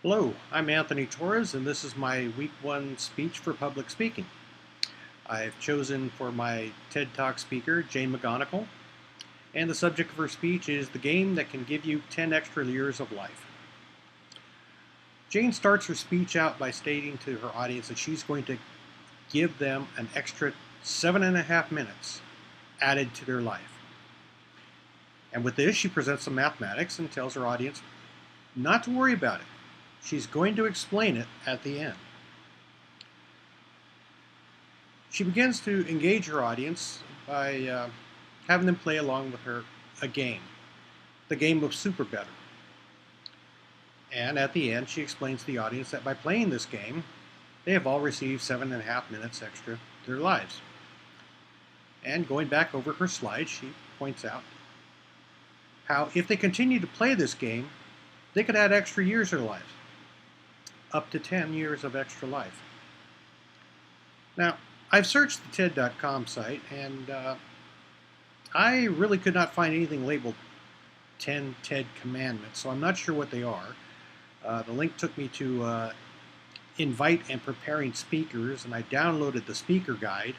Hello, I'm Anthony Torrez, and this is my week one speech for public speaking. I've chosen for my TED Talk speaker Jane McGonigal, and the subject of her speech is the game that can give you 10 extra years of life. Jane starts her speech out by stating to her audience that she's going to give them an extra 7.5 minutes added to their life. And with this, she presents some mathematics and tells her audience not to worry about it. She's going to explain it at the end. She begins to engage her audience by having them play along with her a game, the game of Super Better. And at the end, she explains to the audience that by playing this game, they have all received 7.5 minutes extra to their lives. And going back over her slide, she points out how if they continue to play this game, they could add extra years to their lives, up to 10 years of extra life. Now, I've searched the TED.com site, and I really could not find anything labeled 10 TED Commandments, so I'm not sure what they are. The link took me to Invite and Preparing Speakers, and I downloaded the speaker guide.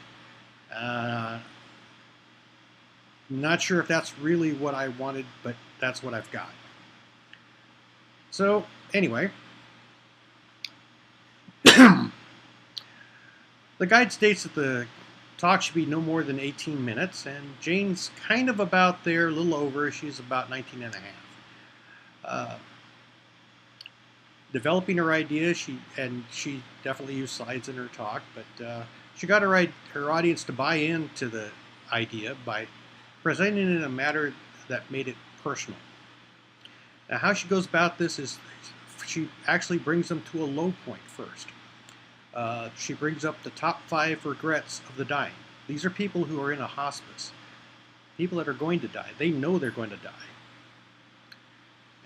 Not sure if that's really what I wanted, but that's what I've got. So, anyway, the guide states that the talk should be no more than 18 minutes, and Jane's kind of about there, a little over. She's about 19 and a half. Developing her idea, she definitely used slides in her talk, but she got her audience to buy into the idea by presenting it in a manner that made it personal. Now, how she goes about this is she actually brings them to a low point first. She brings up the top 5 regrets of the dying. These are people who are in a hospice, people that are going to die. They know they're going to die.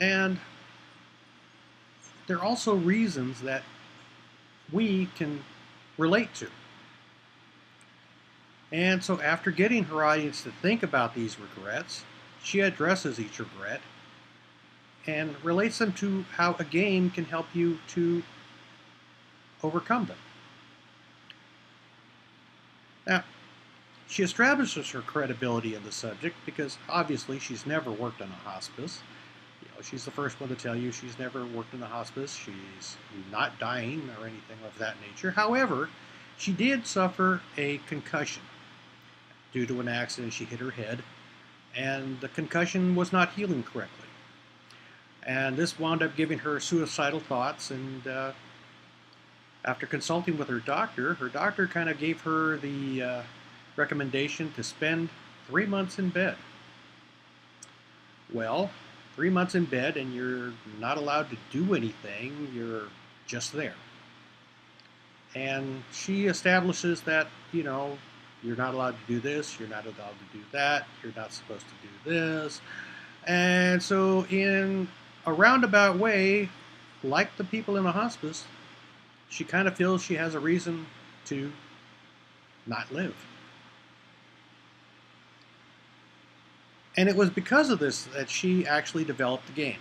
And there are also reasons that we can relate to. And so after getting her audience to think about these regrets, she addresses each regret and relates them to how a game can help you to overcome them. Now, she establishes her credibility in the subject because obviously she's never worked in a hospice. She's the first one to tell you she's never worked in a hospice. She's not dying or anything of that nature. However, she did suffer a concussion due to an accident. She hit her head, and the concussion was not healing correctly. And this wound up giving her suicidal thoughts, and after consulting with her doctor kind of gave her the recommendation to spend 3 months in bed. Well, 3 months in bed and you're not allowed to do anything, you're just there. And she establishes that, you're not allowed to do this, you're not allowed to do that, you're not supposed to do this. And so in a roundabout way, like the people in the hospice, she kind of feels she has a reason to not live. And it was because of this that she actually developed the game.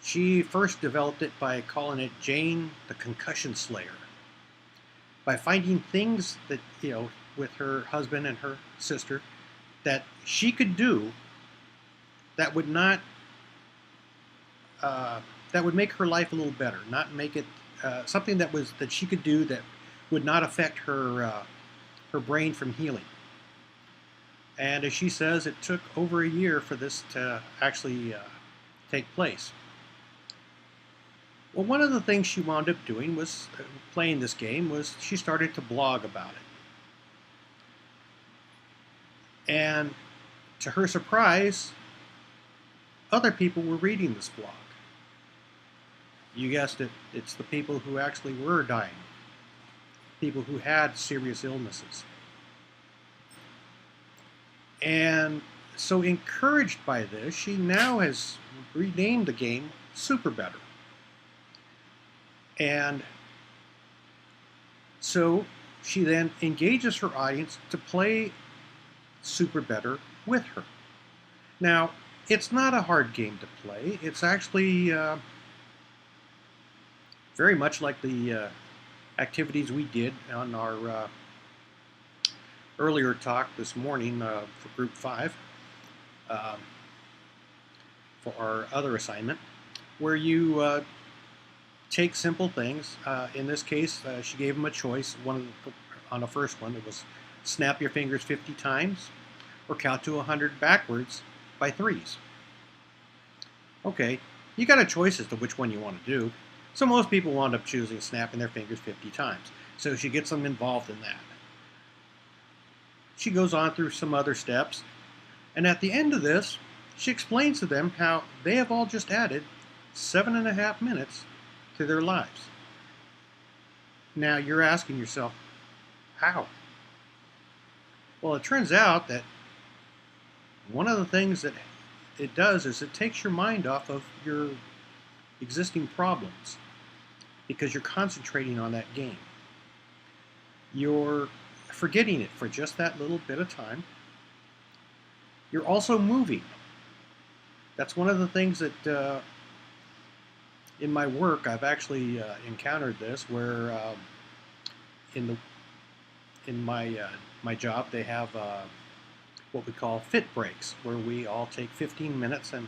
She first developed it by calling it Jane the Concussion Slayer. By finding things that, with her husband and her sister, that she could do that would not, that would make her life a little better, not make it something that she could do that would not affect her brain from healing. And as she says, it took over a year for this to actually take place. Well, one of the things she wound up doing was playing this game was she started to blog about it. And to her surprise, other people were reading this blog. You guessed it, it's the people who actually were dying, people who had serious illnesses. And so encouraged by this, she now has renamed the game Super Better. And so she then engages her audience to play Super Better with her. Now, it's not a hard game to play. It's actually very much like the activities we did on our earlier talk this morning for Group 5, uh, for our other assignment, where you take simple things. In this case, she gave them a choice. On the first one, it was snap your fingers 50 times or count to 100 backwards by threes. Okay, you got a choice as to which one you want to do. So most people wound up choosing snapping their fingers 50 times. So she gets them involved in that. She goes on through some other steps, and at the end of this, she explains to them how they have all just added 7.5 minutes to their lives. Now you're asking yourself, how? Well, it turns out that one of the things that it does is it takes your mind off of your existing problems because you're concentrating on that game. You're forgetting it for just that little bit of time. You're also moving. That's one of the things that in my work I've actually encountered this, where in my job they have what we call fit breaks, where we all take 15 minutes and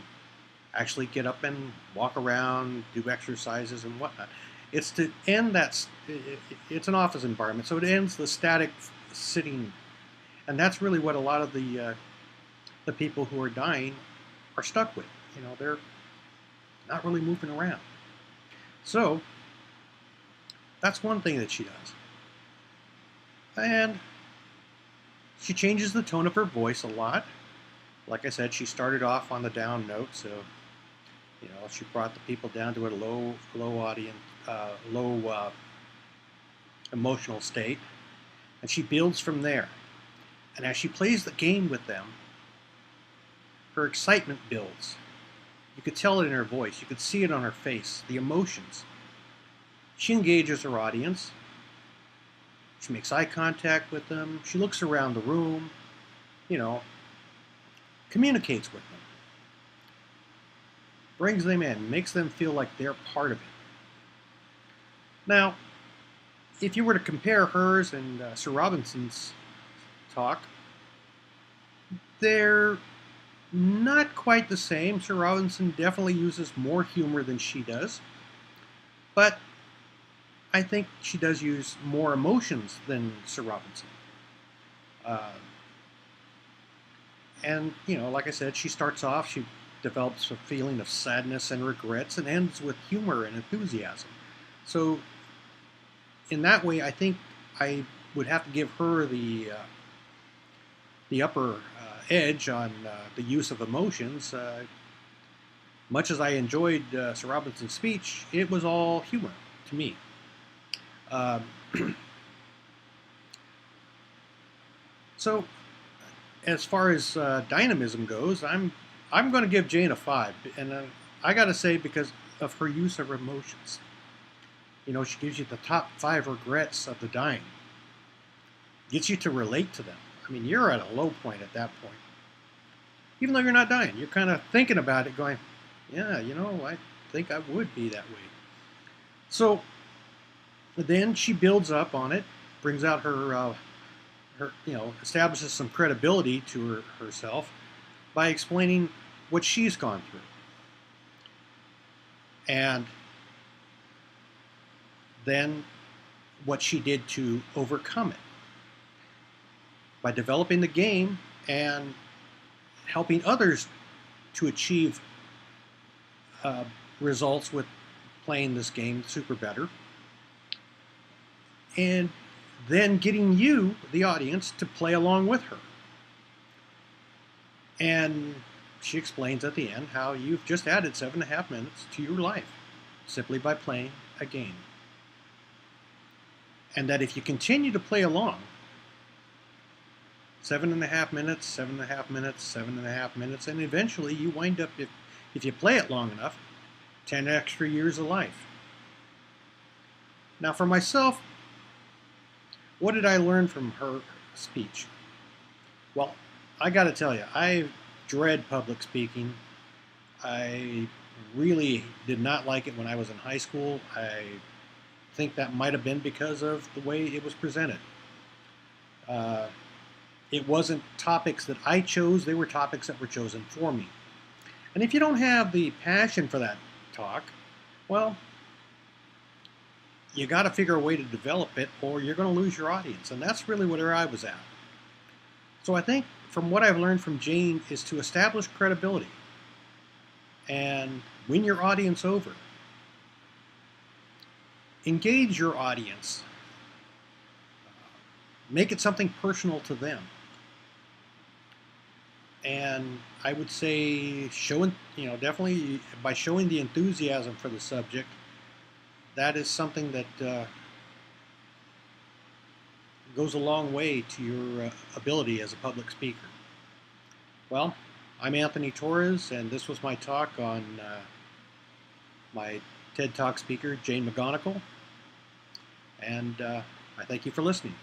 actually get up and walk around, do exercises and whatnot. It's to end that. It's an office environment, so it ends the static sitting, and that's really what a lot of the people who are dying are stuck with. You know, they're not really moving around. So that's one thing that she does. And she changes the tone of her voice a lot. Like I said, she started off on the down note, so you know she brought the people down to a low emotional state, and she builds from there. And as she plays the game with them, her excitement builds. You could tell it in her voice. You could see it on her face, the emotions. She engages her audience. She makes eye contact with them. She looks around the room, you know, communicates with them, brings them in, makes them feel like they're part of it. Now, if you were to compare hers and Sir Robinson's talk, they're not quite the same. Sir Robinson definitely uses more humor than she does, but I think she does use more emotions than Sir Robinson. And, you know, like I said, she starts off, she develops a feeling of sadness and regrets and ends with humor and enthusiasm. So, in that way, I think I would have to give her the upper edge on the use of emotions. Much as I enjoyed Sir Robinson's speech, it was all humor to me. So, as far as dynamism goes, I'm going to give Jane a 5, and I got to say because of her use of emotions. You know, she gives you the top 5 regrets of the dying, gets you to relate to them. I mean, you're at a low point at that point, even though you're not dying. You're kind of thinking about it, going, "Yeah, you know, I think I would be that way." So then she builds up on it, brings out her establishes some credibility to herself by explaining what she's gone through. And then what she did to overcome it by developing the game and helping others to achieve results with playing this game super better. And then getting you, the audience, to play along with her. And she explains at the end how you've just added 7.5 minutes to your life simply by playing a game. And that if you continue to play along, 7.5 minutes, 7.5 minutes, 7.5 minutes, and eventually you wind up, if you play it long enough, 10 extra years of life. Now for myself, what did I learn from her speech? Well, I got to tell you, I dread public speaking. I really did not like it when I was in high school. I think that might have been because of the way it was presented. Uh, it wasn't topics that I chose, they were topics that were chosen for me. And if you don't have the passion for that talk, well, you got to figure a way to develop it or you're going to lose your audience. And that's really where I was at. So I think from what I've learned from Jane is to establish credibility and win your audience over. Engage your audience. Make it something personal to them. And I would say definitely by showing the enthusiasm for the subject, that is something that goes a long way to your ability as a public speaker. Well, I'm Anthony Torrez, and this was my talk on my TED Talk speaker, Jane McGonigal, and I thank you for listening.